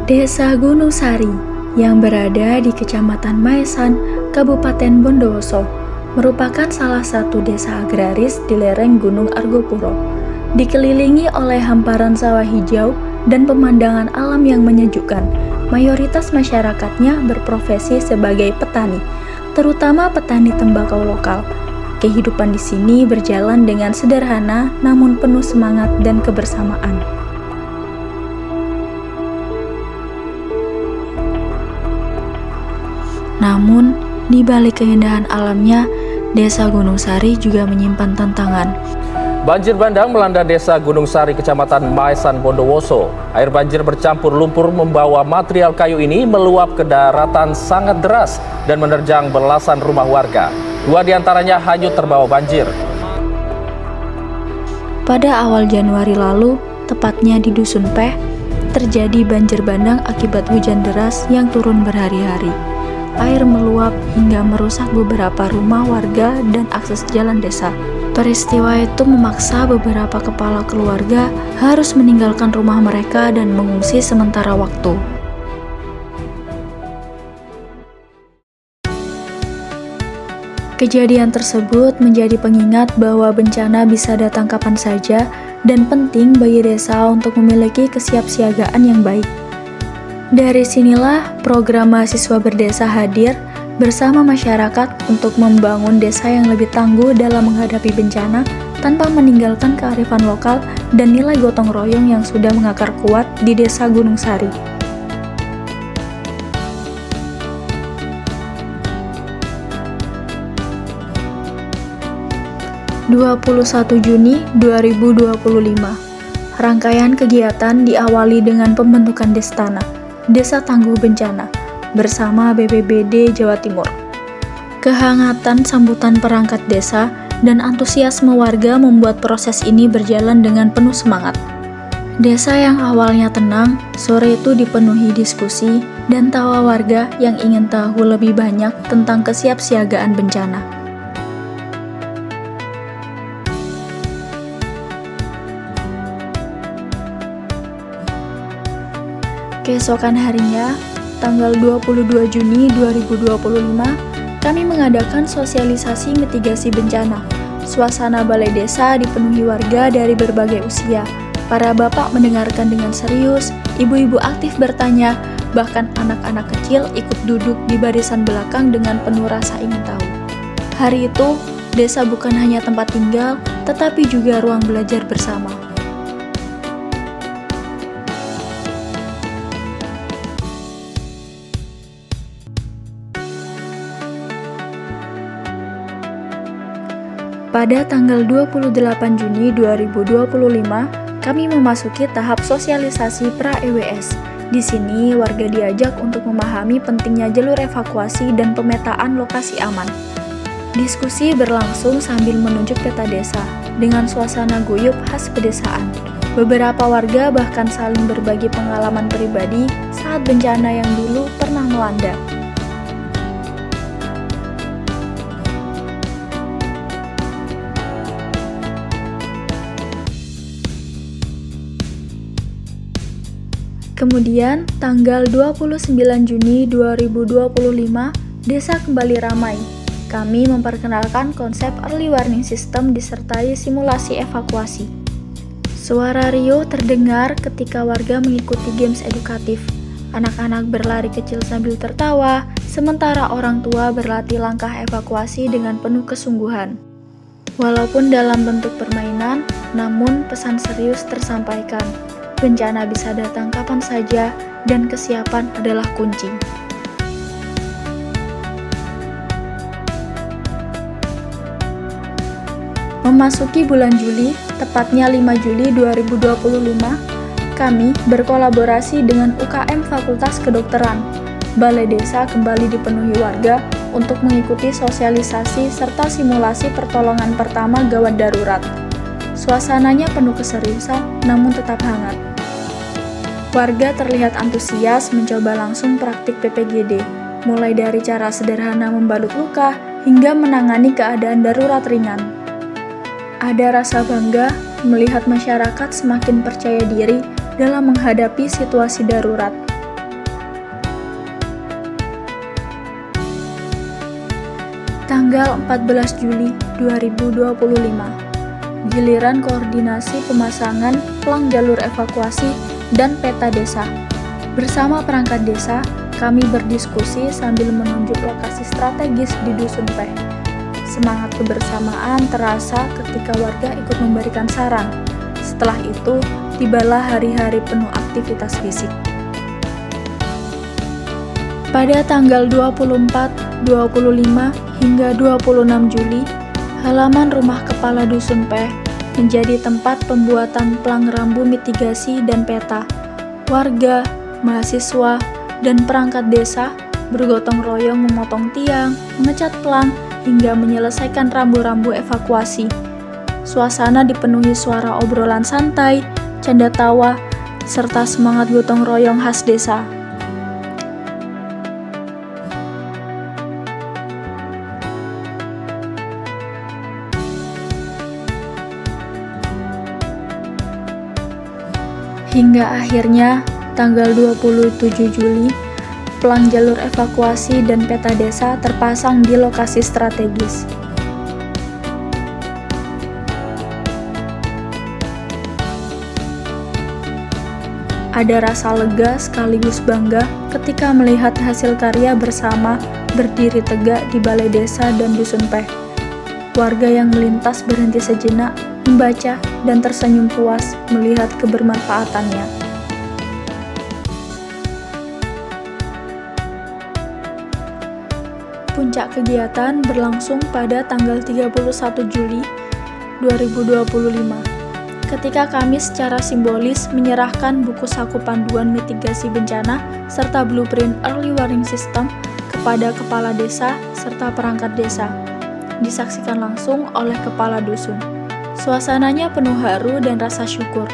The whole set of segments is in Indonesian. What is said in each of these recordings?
Desa Gunung Sari yang berada di Kecamatan Maesan, Kabupaten Bondowoso, merupakan salah satu desa agraris di lereng Gunung Argopuro. Dikelilingi oleh hamparan sawah hijau dan pemandangan alam yang menyejukkan, mayoritas masyarakatnya berprofesi sebagai petani, terutama petani tembakau lokal. Kehidupan di sini berjalan dengan sederhana namun penuh semangat dan kebersamaan. Namun, di balik keindahan alamnya, Desa Gunung Sari juga menyimpan tantangan. Banjir bandang melanda Desa Gunung Sari, Kecamatan Maesan, Bondowoso. Air banjir bercampur lumpur membawa material kayu ini meluap ke daratan sangat deras dan menerjang belasan rumah warga. 2 diantaranya hanyut terbawa banjir. Pada awal Januari lalu, tepatnya di Dusun Peh, terjadi banjir bandang akibat hujan deras yang turun berhari-hari. Air meluap hingga merusak beberapa rumah warga dan akses jalan desa. Peristiwa itu memaksa beberapa kepala keluarga harus meninggalkan rumah mereka dan mengungsi sementara waktu. Kejadian tersebut menjadi pengingat bahwa bencana bisa datang kapan saja dan penting bagi desa untuk memiliki kesiapsiagaan yang baik. Dari sinilah program mahasiswa berdesa hadir bersama masyarakat untuk membangun desa yang lebih tangguh dalam menghadapi bencana tanpa meninggalkan kearifan lokal dan nilai gotong royong yang sudah mengakar kuat di Desa Gunung Sari. Juni 2025, rangkaian kegiatan diawali dengan pembentukan Destana, Desa Tangguh Bencana, bersama BPBD Jawa Timur. Kehangatan sambutan perangkat desa dan antusiasme warga membuat proses ini berjalan dengan penuh semangat. Desa yang awalnya tenang, sore itu dipenuhi diskusi dan tawa warga yang ingin tahu lebih banyak tentang kesiapsiagaan bencana. Keesokan harinya, tanggal 22 Juni 2025, kami mengadakan sosialisasi mitigasi bencana. Suasana balai desa dipenuhi warga dari berbagai usia. Para bapak mendengarkan dengan serius, ibu-ibu aktif bertanya, bahkan anak-anak kecil ikut duduk di barisan belakang dengan penuh rasa ingin tahu. Hari itu, desa bukan hanya tempat tinggal, tetapi juga ruang belajar bersama. Pada tanggal 28 Juni 2025, kami memasuki tahap sosialisasi pra-EWS. Di sini, warga diajak untuk memahami pentingnya jalur evakuasi dan pemetaan lokasi aman. Diskusi berlangsung sambil menunjuk peta desa, dengan suasana guyup khas pedesaan. Beberapa warga bahkan saling berbagi pengalaman pribadi saat bencana yang dulu pernah melanda. Kemudian, tanggal 29 Juni 2025, desa kembali ramai. Kami memperkenalkan konsep early warning system disertai simulasi evakuasi. Suara riuh terdengar ketika warga mengikuti games edukatif. Anak-anak berlari kecil sambil tertawa, sementara orang tua berlatih langkah evakuasi dengan penuh kesungguhan. Walaupun dalam bentuk permainan, namun pesan serius tersampaikan. Bencana bisa datang kapan saja, dan kesiapan adalah kunci. Memasuki bulan Juli, tepatnya 5 Juli 2025, kami berkolaborasi dengan UKM Fakultas Kedokteran. Balai Desa kembali dipenuhi warga untuk mengikuti sosialisasi serta simulasi pertolongan pertama gawat darurat. Suasananya penuh keseriusan, namun tetap hangat. Warga terlihat antusias mencoba langsung praktik PPGD, mulai dari cara sederhana membalut luka hingga menangani keadaan darurat ringan. Ada rasa bangga melihat masyarakat semakin percaya diri dalam menghadapi situasi darurat. Tanggal 14 Juli 2025, giliran koordinasi pemasangan plang jalur evakuasi dan peta desa. Bersama perangkat desa, kami berdiskusi sambil menunjuk lokasi strategis di Dusun Peh. Semangat kebersamaan terasa ketika warga ikut memberikan saran. Setelah itu, tibalah hari-hari penuh aktivitas fisik. Pada tanggal 24, 25, hingga 26 Juli, halaman rumah kepala Dusun Peh menjadi tempat pembuatan plang rambu mitigasi dan peta. Warga, mahasiswa, dan perangkat desa bergotong royong memotong tiang, mengecat plang, hingga menyelesaikan rambu-rambu evakuasi. Suasana dipenuhi suara obrolan santai, canda tawa, serta semangat gotong royong khas desa. Hingga akhirnya, tanggal 27 Juli, plang jalur evakuasi dan peta desa terpasang di lokasi strategis. Ada rasa lega sekaligus bangga ketika melihat hasil karya bersama berdiri tegak di balai desa dan Dusun Peh. Warga yang melintas berhenti sejenak, membaca, dan tersenyum puas melihat kebermanfaatannya. Puncak kegiatan berlangsung pada tanggal 31 Juli 2025, ketika kami secara simbolis menyerahkan buku saku panduan mitigasi bencana serta blueprint early warning system kepada kepala desa serta perangkat desa. Disaksikan langsung oleh kepala dusun. Suasananya penuh haru dan rasa syukur.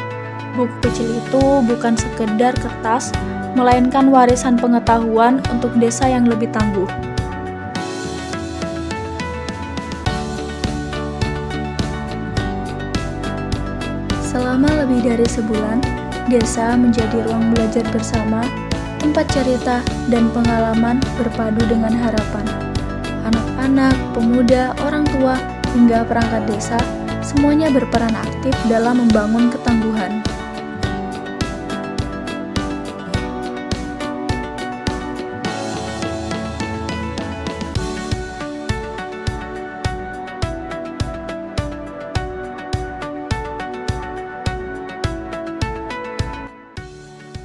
Buku kecil itu bukan sekedar kertas, melainkan warisan pengetahuan untuk desa yang lebih tangguh. Selama lebih dari sebulan, desa menjadi ruang belajar bersama, tempat cerita dan pengalaman berpadu dengan harapan. Anak-anak, pemuda, orang tua, hingga perangkat desa, semuanya berperan aktif dalam membangun ketangguhan.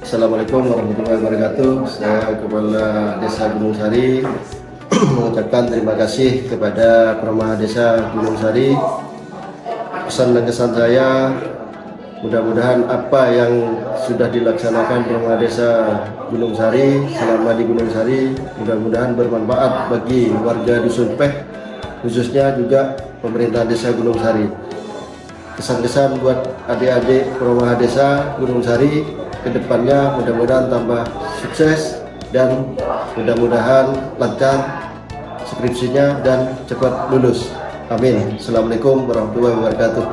Assalamualaikum warahmatullahi wabarakatuh. Saya Kepala Desa Gunung Sari mengucapkan terima kasih kepada Permaha Desa Gunung Sari. Pesan dan kesan saya, mudah-mudahan apa yang sudah dilaksanakan Permaha Desa Gunung Sari selama di Gunung Sari mudah-mudahan bermanfaat bagi warga Dusun Peh, khususnya juga pemerintah Desa Gunung Sari. Kesan-kesan buat adik-adik Permaha Desa Gunung Sari, kedepannya mudah-mudahan tambah sukses dan mudah-mudahan lancar skripsinya dan cepat lulus. Amin. Assalamualaikum warahmatullahi wabarakatuh.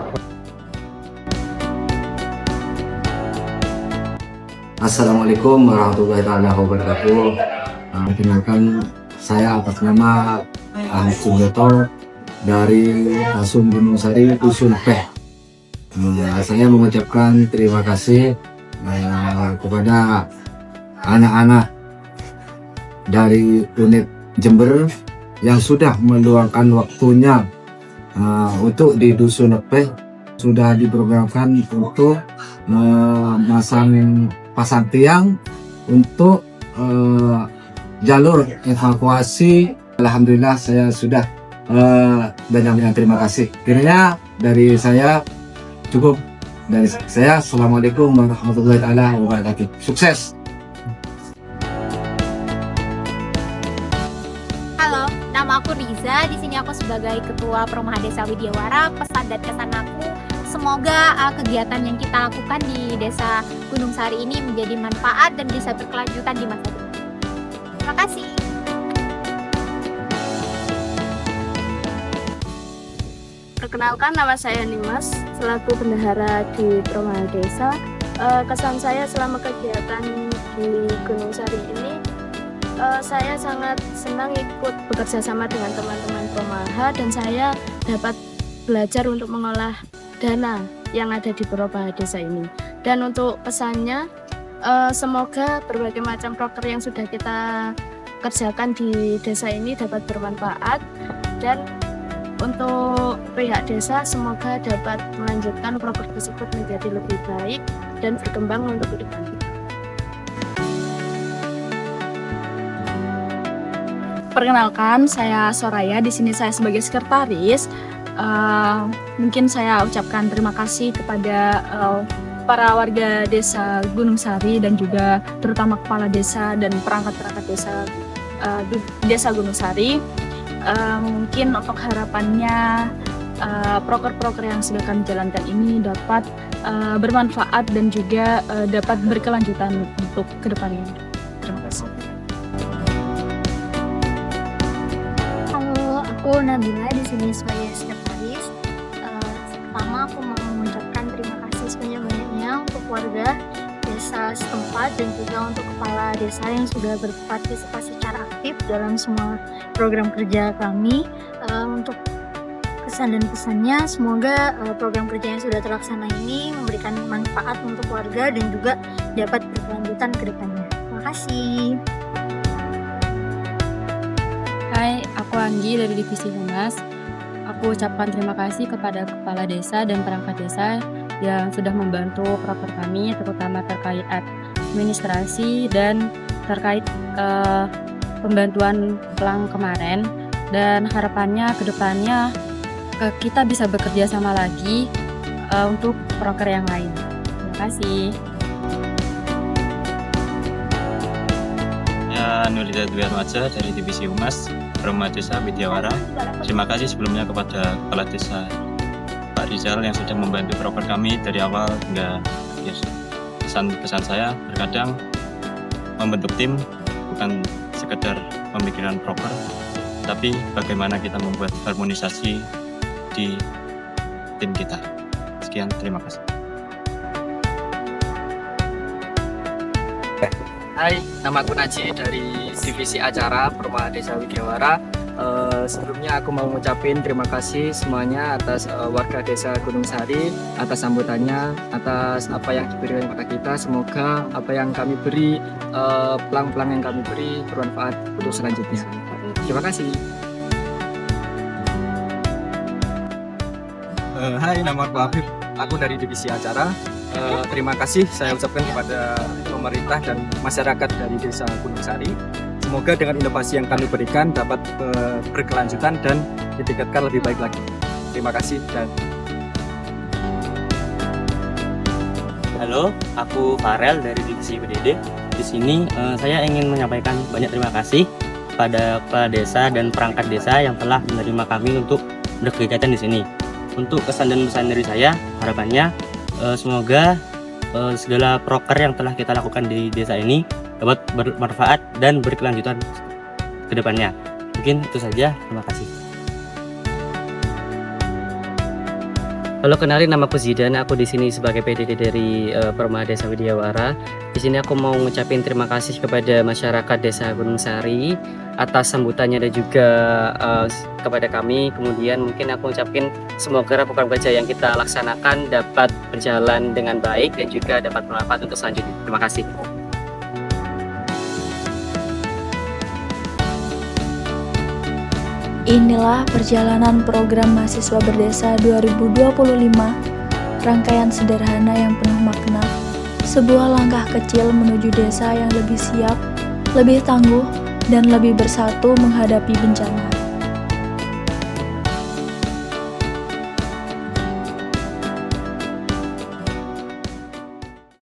Assalamualaikum warahmatullahi wabarakatuh. Perkenalkan, saya atas nama Ahmad Sunjoto dari Asum Gunung Sari, Dusun Peh. Saya mengucapkan terima kasih kepada anak-anak dari unit Jember yang sudah meluangkan waktunya untuk di Dusun Peh. Sudah diprogramkan untuk pasang tiang untuk jalur evakuasi. Alhamdulillah saya sudah banyak terima kasih. Kiranya dari saya cukup. Dari saya, Assalamualaikum warahmatullahi wabarakatuh. Sukses. Halo, nama aku Riza. Di sini aku sebagai Ketua Permaha Desa Widyawara. Pesan dan kesan aku, semoga kegiatan yang kita lakukan di Desa Gunung Sari ini menjadi manfaat dan bisa berkelanjutan di masa depan. Terima kasih. Perkenalkan, nama saya Nimas, selaku bendahara di Permaha Desa. Kesan saya selama kegiatan di Gunung Sari ini, Saya sangat senang ikut bekerja sama dengan teman-teman Promaha dan saya dapat belajar untuk mengolah dana yang ada di Promaha Desa ini. Dan untuk pesannya, semoga berbagai macam proker yang sudah kita kerjakan di desa ini dapat bermanfaat, dan untuk pihak desa semoga dapat melanjutkan proker tersebut menjadi lebih baik dan berkembang untuk ke depan. Perkenalkan, saya Soraya. Di sini saya sebagai sekretaris. Mungkin saya ucapkan terima kasih kepada para warga desa Gunung Sari dan juga terutama kepala desa dan perangkat-perangkat desa Gunung Sari. Mungkin untuk harapannya proker-proker yang sudah kami jalankan ini dapat bermanfaat dan juga dapat berkelanjutan untuk kedepannya. Terima kasih. Halo, aku Nabila di sini sebagai sekretaris. Pertama aku mau mengucapkan terima kasih sebanyak-banyaknya untuk warga desa setempat dan juga untuk kepala desa yang sudah berpartisipasi secara aktif dalam semua program kerja kami. Untuk kesan dan pesannya, semoga program kerja yang sudah terlaksana ini memberikan manfaat untuk warga dan juga dapat berkelanjutan ke depannya. Terima kasih. Hai, aku Anggi dari Divisi Humas. Aku ucapkan terima kasih kepada kepala desa dan perangkat desa yang sudah membantu proker kami, terutama terkait administrasi dan terkait pembantuan pelang kemarin. Dan harapannya ke depannya kita bisa bekerja sama lagi untuk proker yang lain. Terima kasih. Nurida Duyarmaja dari Divisi Humas Promaha Desa Widyawara. Terima kasih sebelumnya kepada Kepala Desa Pak Rizal yang sudah membantu proker kami dari awal hingga akhir. Pesan saya terkadang membentuk tim bukan sekedar pemikiran proker, tapi bagaimana kita membuat harmonisasi di tim kita. Sekian, terima kasih. Hai, nama aku Naji dari Divisi Acara Promaha Desa Widyawara. Sebelumnya aku mau ngucapin terima kasih semuanya atas warga desa Gunung Sari, atas sambutannya, atas apa yang diberikan kepada kita. Semoga apa yang kami beri, pelang-pelang yang kami beri bermanfaat untuk selanjutnya. Terima kasih. Hai, nama aku Afif. Aku dari Divisi Acara. Terima kasih saya ucapkan kepada pemerintah dan masyarakat dari Desa Gunung Sari. Semoga dengan inovasi yang kami berikan dapat berkelanjutan dan ditingkatkan lebih baik lagi. Terima kasih dan Halo, aku Farel dari Divisi PDD. Di sini saya ingin menyampaikan banyak terima kasih pada kepala desa dan perangkat desa yang telah menerima kami untuk berkegiatan di sini. Untuk kesan dan pesan dari saya, harapannya semoga segala proker yang telah kita lakukan di desa ini dapat bermanfaat dan berkelanjutan ke depannya. Mungkin itu saja, terima kasih. Halo, kenalin, nama aku Zidan. Aku di sini sebagai PDD dari Promaha Desa Widyawara. Di sini aku mau ngucapin terima kasih kepada masyarakat Desa Gunung Sari atas sambutannya dan juga kepada kami. Kemudian mungkin aku ngucapin semoga program kerja yang kita laksanakan dapat berjalan dengan baik dan juga dapat bermanfaat untuk selanjutnya. Terima kasih. Inilah perjalanan program Mahasiswa Berdesa 2025, rangkaian sederhana yang penuh makna, sebuah langkah kecil menuju desa yang lebih siap, lebih tangguh, dan lebih bersatu menghadapi bencana.